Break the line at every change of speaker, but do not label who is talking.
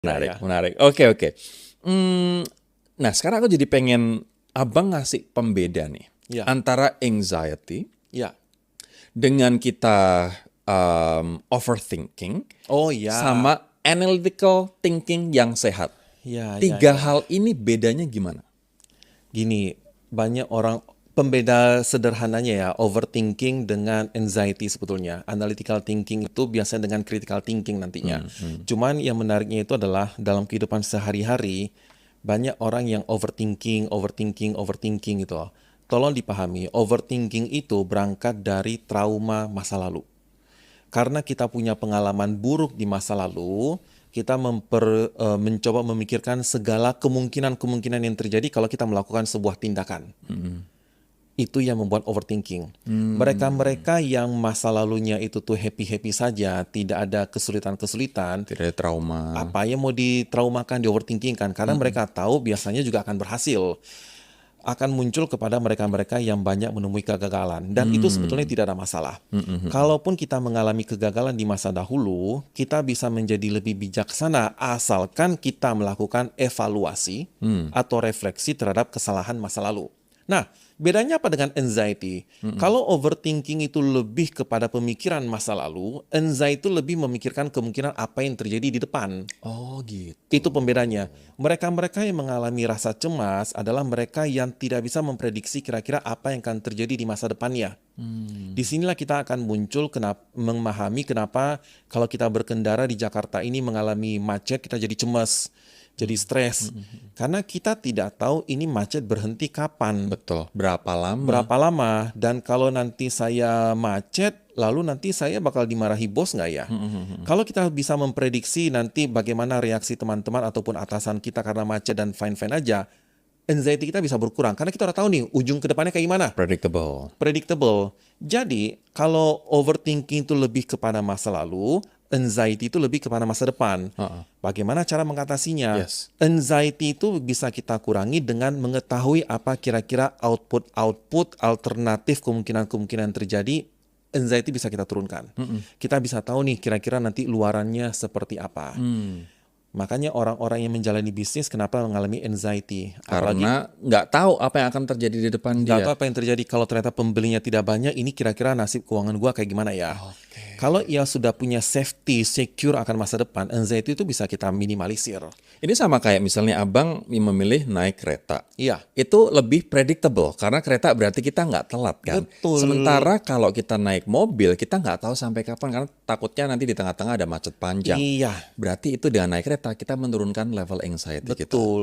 Menarik,
ya.
menarik. Oke, oke. Hmm, nah, sekarang aku jadi pengen abang ngasih pembeda nih
Ya,
antara anxiety
ya.
dengan kita overthinking
Oh ya,
sama analytical thinking yang sehat.
ya, ya,
Tiga
ya.
hal ini bedanya gimana?
Gini, banyak orang pembeda sederhananya ya, overthinking dengan anxiety sebetulnya. Analytical thinking itu biasanya dengan critical thinking nantinya. Cuman yang menariknya itu adalah dalam kehidupan sehari-hari, banyak orang yang overthinking, overthinking, overthinking gitu loh. Tolong dipahami, overthinking itu berangkat dari trauma masa lalu. Karena kita punya pengalaman buruk di masa lalu, kita mencoba memikirkan segala kemungkinan-kemungkinan yang terjadi kalau kita melakukan sebuah tindakan. Itu yang membuat overthinking. Mereka-mereka yang masa lalunya itu tuh happy-happy saja, tidak ada kesulitan-kesulitan,
Tidak ada trauma.
apa yang mau ditraumakan, di overthinking kan? Karena mereka tahu biasanya juga akan berhasil. Akan muncul kepada mereka-mereka yang banyak menemui kegagalan. Dan itu sebetulnya tidak ada masalah. Kalaupun kita mengalami kegagalan di masa dahulu, kita bisa menjadi lebih bijaksana asalkan kita melakukan evaluasi atau refleksi terhadap kesalahan masa lalu. Nah, bedanya apa dengan anxiety? Kalau overthinking itu lebih kepada pemikiran masa lalu, anxiety itu lebih memikirkan kemungkinan apa yang terjadi di depan.
Oh gitu.
Itu pembedanya. Mereka-mereka yang mengalami rasa cemas adalah mereka yang tidak bisa memprediksi kira-kira apa yang akan terjadi di masa depannya. Disinilah kita akan muncul memahami kenapa kalau kita berkendara di Jakarta ini mengalami macet, kita jadi cemas, jadi stres. Karena kita tidak tahu ini macet berhenti kapan.
Betul. Berapa lama?
Berapa lama, dan kalau nanti saya macet, lalu nanti saya bakal dimarahi bos nggak ya? Kalau kita bisa memprediksi nanti bagaimana reaksi teman-teman ataupun atasan kita karena macet dan fine-fine aja, anxiety kita bisa berkurang. Karena kita udah tahu nih, ujung ke depannya kayak gimana.
Predictable.
Predictable. Jadi, kalau overthinking itu lebih kepada masa lalu, anxiety itu lebih kepada masa depan. Bagaimana cara mengatasinya?
Yes.
Anxiety itu bisa kita kurangi dengan mengetahui apa kira-kira output alternatif kemungkinan-kemungkinan terjadi. Anxiety bisa kita turunkan. Kita bisa tahu nih kira-kira nanti luarannya seperti apa. Makanya orang-orang yang menjalani bisnis kenapa mengalami anxiety? Apalagi
Karena nggak tahu apa yang akan terjadi di depan
nggak
dia.
tahu apa yang terjadi kalau ternyata pembelinya tidak banyak, ini kira-kira nasib keuangan gua kayak gimana ya? Kalau ia sudah punya safety, secure akan masa depan, anxiety itu bisa kita minimalisir.
Ini sama kayak misalnya abang memilih naik kereta.
Iya,
Itu lebih predictable karena kereta berarti kita nggak telat kan.
Betul.
Sementara kalau kita naik mobil kita nggak tahu sampai kapan karena takutnya nanti di tengah-tengah ada macet panjang.
iya,
Berarti itu dengan naik kereta kita menurunkan level anxiety kita.
betul.